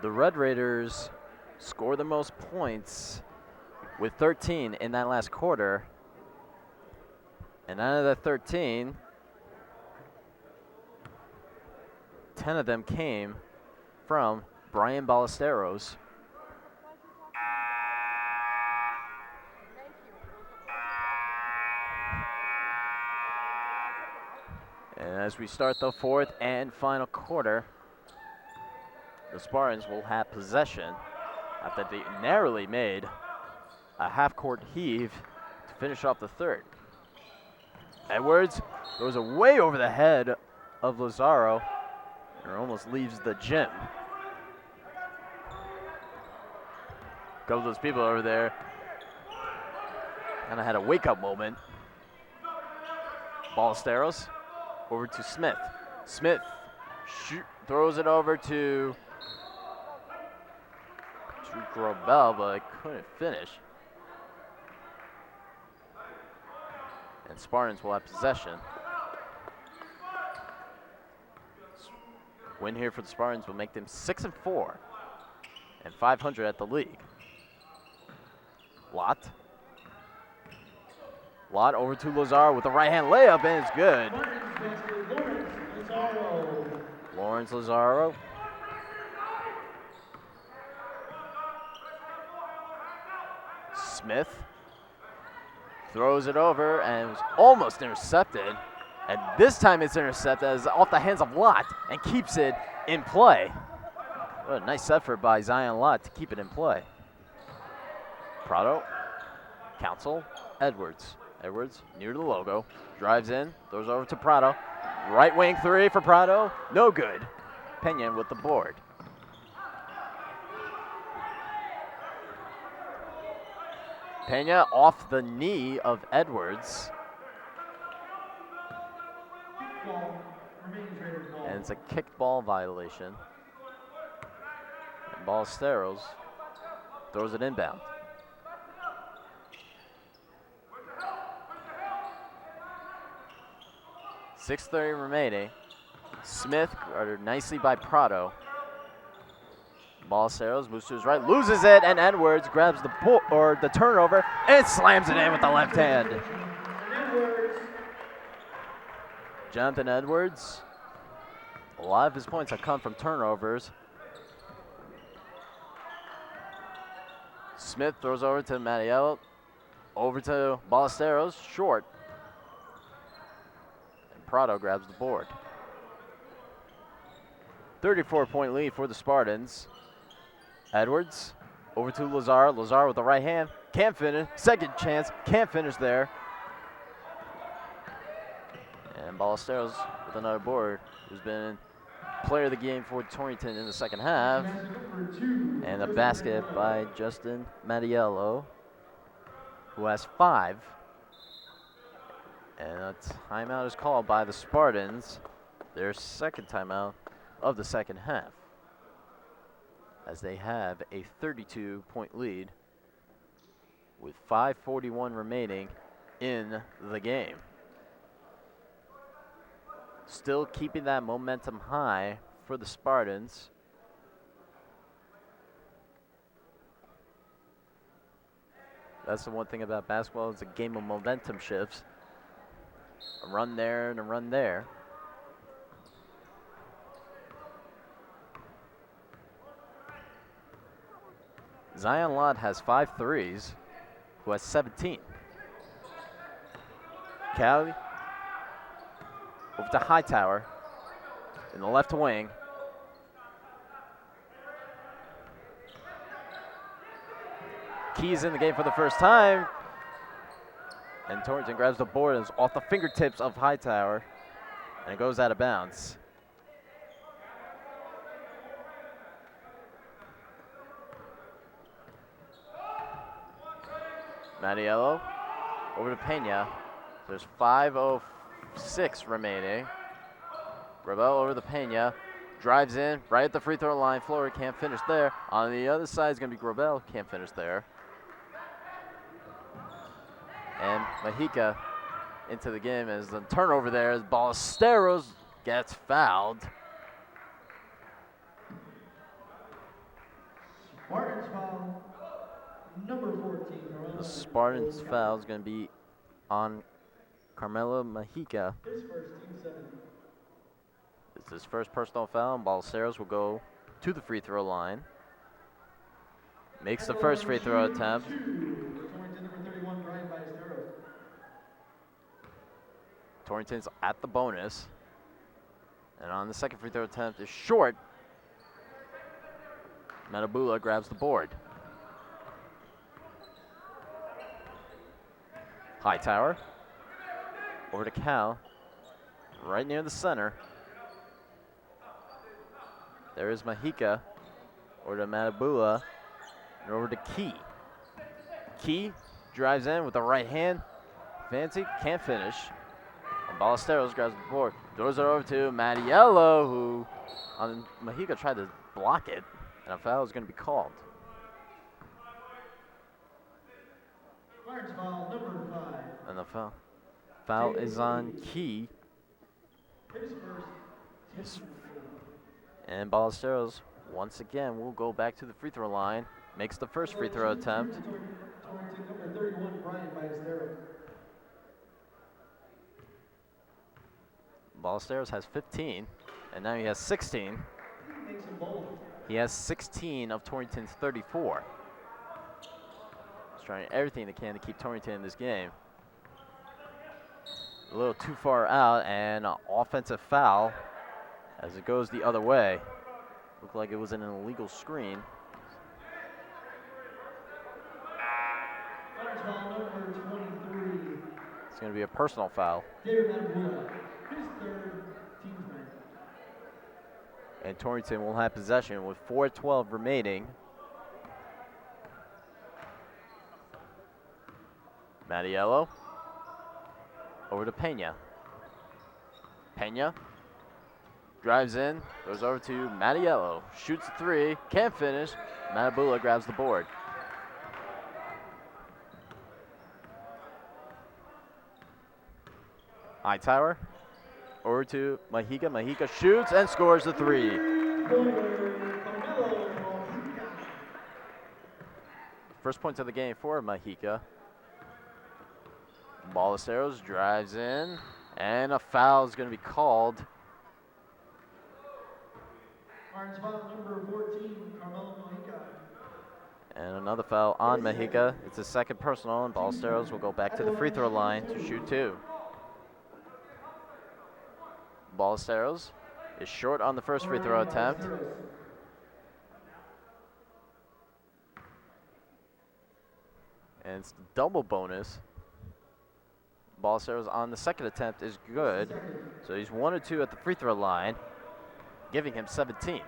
The Red Raiders score the most points with 13 in that last quarter. And out of the 13, 10 of them came from Brian Ballesteros. And as we start the fourth and final quarter, the Spartans will have possession after they narrowly made a half-court heave to finish off the third. Edwards goes way over the head of Lazaro and almost leaves the gym. A couple of those people over there kind of had a wake-up moment. Ballesteros over to Smith. Smith throws it over to Grobel, but I couldn't finish. And Spartans will have possession. Win here for the Spartans will make them 6-4 and 500 at the league. Lott over to Lazaro with a right-hand layup, and it's good. Lawrence Lazaro. Smith throws it over and was almost intercepted. And this time it's intercepted as off the hands of Lott and keeps it in play. What a nice effort by Zion Lott to keep it in play. Prado, Council, Edwards. Edwards near the logo, drives in, throws over to Prado. Right wing three for Prado, no good. Pena with the board. Pena off the knee of Edwards. And it's a kicked ball violation. And Ballesteros throws it inbound. .6:30 remaining. Smith guarded nicely by Prado. Ballesteros moves to his right, loses it, and Edwards grabs the turnover and slams it in with the left hand. Jonathan Edwards, a lot of his points have come from turnovers. Smith throws over to Mattiello, over to Ballesteros, short. And Prado grabs the board. 34-point lead for the Spartans. Edwards over to Lazaro. Lazaro with the right hand. Can't finish. Second chance. Can't finish there. And Ballesteros with another board, who's been player of the game for Torrington in the second half. And a basket by Justin Mattiello, who has 5. And a timeout is called by the Spartans, their second timeout of the second half, as they have a 32-point lead with 5:41 remaining in the game. Still keeping that momentum high for the Spartans. That's the one thing about basketball. It's a game of momentum shifts. A run there and a run there. Zion Lott has 5 threes, who has 17. Cali over to Hightower in the left wing. Key's in the game for the first time. And Torrington grabs the board and it's off the fingertips of Hightower. And it goes out of bounds. Mattiello over to Pena. There's 5:06 remaining. Ravel over to Pena. Drives in, right at the free throw line. Florida can't finish there. On the other side is going to be Gravel. Can't finish there. And Mahica into the game as the turnover there as Ballesteros gets fouled. Spartans foul, number 14. The Spartans foul is going to be on Carmelo Mahica. His first, team 7. It's his first personal foul, and Ballesteros will go to the free throw line. Makes the first free throw attempt. Torrington, number 31, Brian Ballesteros. Torrington's at the bonus. And on the second free throw attempt is short. Metabula grabs the board. Hightower over to Cal, right near the center. There is Mahica over to Metabula and over to Key. Key drives in with the right hand. Fancy, can't finish. And Ballesteros grabs the board, throws it over to Mattiello, who on Mahica tried to block it, and a foul is going to be called. Spartans foul, number 5. And the foul is on Key. His first, His- team 4. And Ballesteros, once again, will go back to the free throw line. Makes the first free throw attempt. Torrington, number 31, Brian Ballesteros. Ballesteros has 15, and now he has 16. Makes him bold. He has 16 of Torrington's 34. He's trying everything they can to keep Torrington in this game. A little too far out, and an offensive foul as it goes the other way. Looked like it was an illegal screen. Spartans foul, number 23. It's going to be a personal foul. David Metabula, his third, team 9. And Torrington will have possession with 4:12 remaining. Mattiello over to Pena. Pena drives in, goes over to Mattiello, shoots a 3, can't finish. Metabula grabs the board. Hightower over to Mahica. Mahica shoots and scores the 3. First points of the game for Mahica. Ballesteros drives in, and a foul is going to be called. Spartans foul, number 14, Carmelo Mahica. And another foul on Mahica. It's his second personal, and Ballesteros will go back to the free throw line to shoot 2. Ballesteros is short on the first free throw attempt. And it's double bonus. Ballesteros on the second attempt is good. So he's 1 or 2 at the free throw line, giving him 17.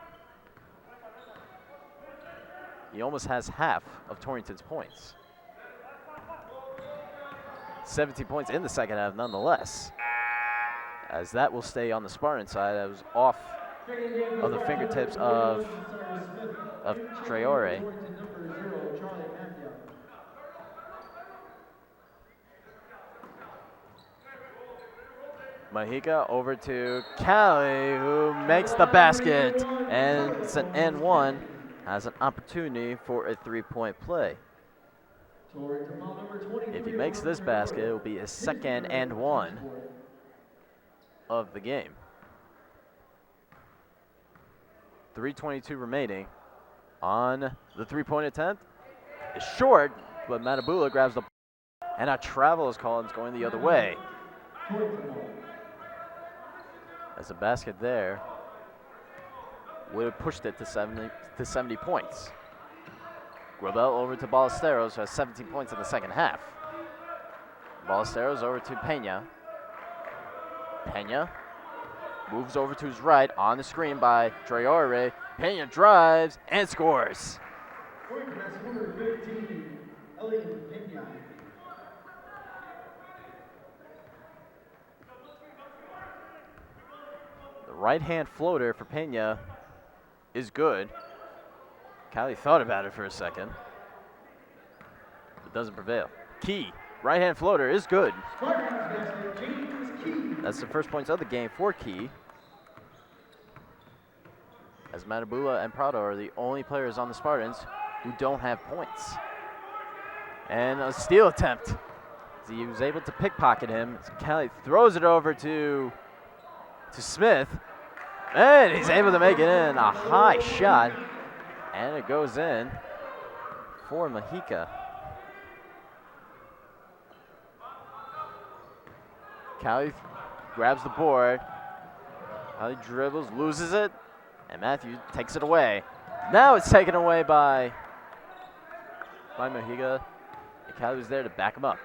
He almost has half of Torrington's points. 17 points in the second half nonetheless, as that will stay on the Spartan side. That was off of the fingertips of Traore. Mahika over to Callie, who makes the basket, and it's an and one, has an opportunity for a three-point play. Torrington foul number 23 If he makes on this Trey basket, Roy. it will be his His second third and on one this quarter. of the game. 3:22 remaining on the three-point attempt. It's short, but Matabula grabs the and a travel is called. It's going the other way. Torrington ball. As a basket there would have pushed it to 70 points. Grabel over to Ballesteros, who has 17 points in the second half. Ballesteros over to Pena. Pena moves over to his right on the screen by Traore. Pena drives and scores. Torrington has number 15, Elliot Pena. The right-hand floater for Pena is good. Callie thought about it for a second, but doesn't prevail. Key, right-hand floater is good. Spartans basket, James Key. That's the first points of the game for Key. As Matabula and Prado are the only players on the Spartans who don't have points. And a steal attempt. He was able to pickpocket him. Callie throws it over to Smith. And he's able to make it in. A high shot. And it goes in for Mahika. Callie grabs the board. Callie dribbles, loses it, and Matthew takes it away. Now it's taken away by Mahika. And Callie was there to back him up.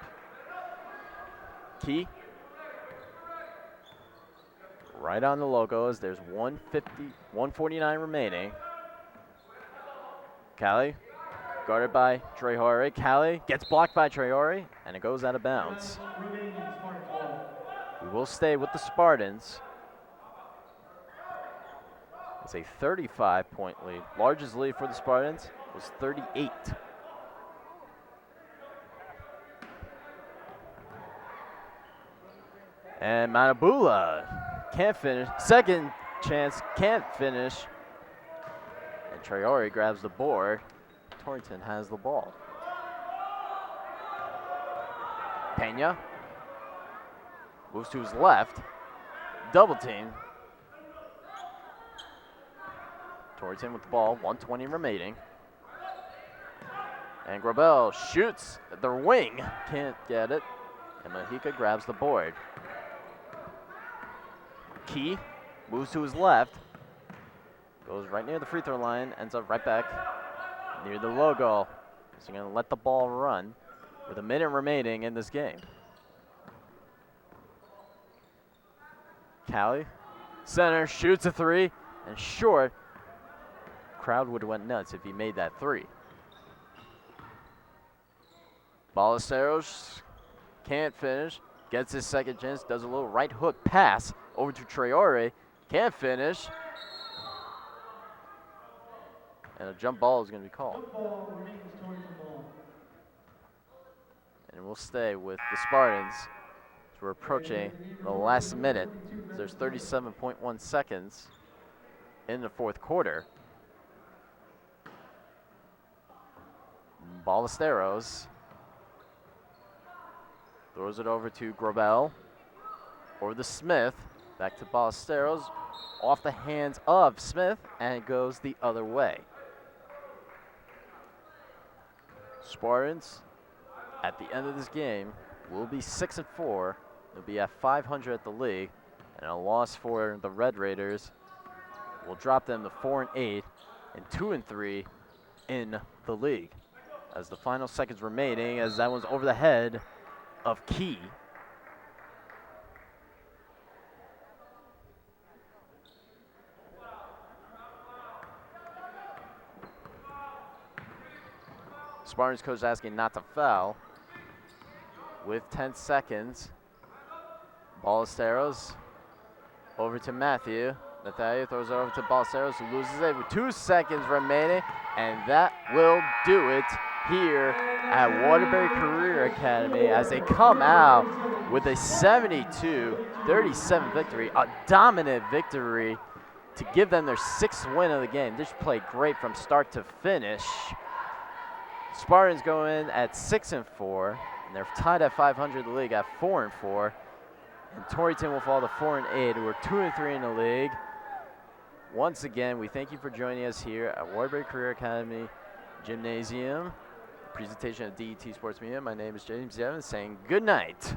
Key. Right on the logos. There's 149 remaining. Callie, guarded by Traore. Callie gets blocked by Traore, and it goes out of bounds. Remaining Spartan ball. We will stay with the Spartans. It's a 35-point lead. Largest lead for the Spartans was 38. And Matabula can't finish. Second chance, can't finish. And Traore grabs the board. Torrington has the ball. Pena moves to his left. Double team. Torrington with the ball, 120 remaining. And Grabel shoots at the wing. Can't get it. And Mahika grabs the board. Key moves to his left. Goes right near the free throw line. Ends up right back near the logo. So you're going to let the ball run with a minute remaining in this game. Callie, center, shoots a three, and short. Crowd would have went nuts if he made that three. Ballesteros can't finish. Gets his second chance, does a little right hook pass over to Traore. Can't finish. And a jump ball is going to be called. Jump ball remains Torrington ball. And we'll stay with the Spartans. So we're approaching the last minute. There's 37.1 seconds in the fourth quarter. Ballesteros throws it over to Grabel or the Smith. Back to Ballesteros. Off the hands of Smith, and it goes the other way. Spartans, at the end of this game, will be 6-4. They'll be at 500 at the league, and a loss for the Red Raiders will drop them to 4-8 and 2-3 in the league. As the final seconds remaining, as that one's over the head of Key. Spartans coach asking not to foul with 10 seconds. Ballesteros over to Matthew. Matthew throws it over to Ballesteros, who loses it with 2 seconds remaining, and that will do it here at Waterbury Career Academy as they come out with a 72-37 victory, a dominant victory to give them their 6th win of the game. They just played great from start to finish. Spartans go in at 6-4, and they're tied at 500 in the league at 4-4. And Torrington will fall to 4-8, who are 2-3 in the league. Once again, we thank you for joining us here at Waterbury Career Academy Gymnasium. Presentation of DET Sports Media. My name is James Evans saying good night.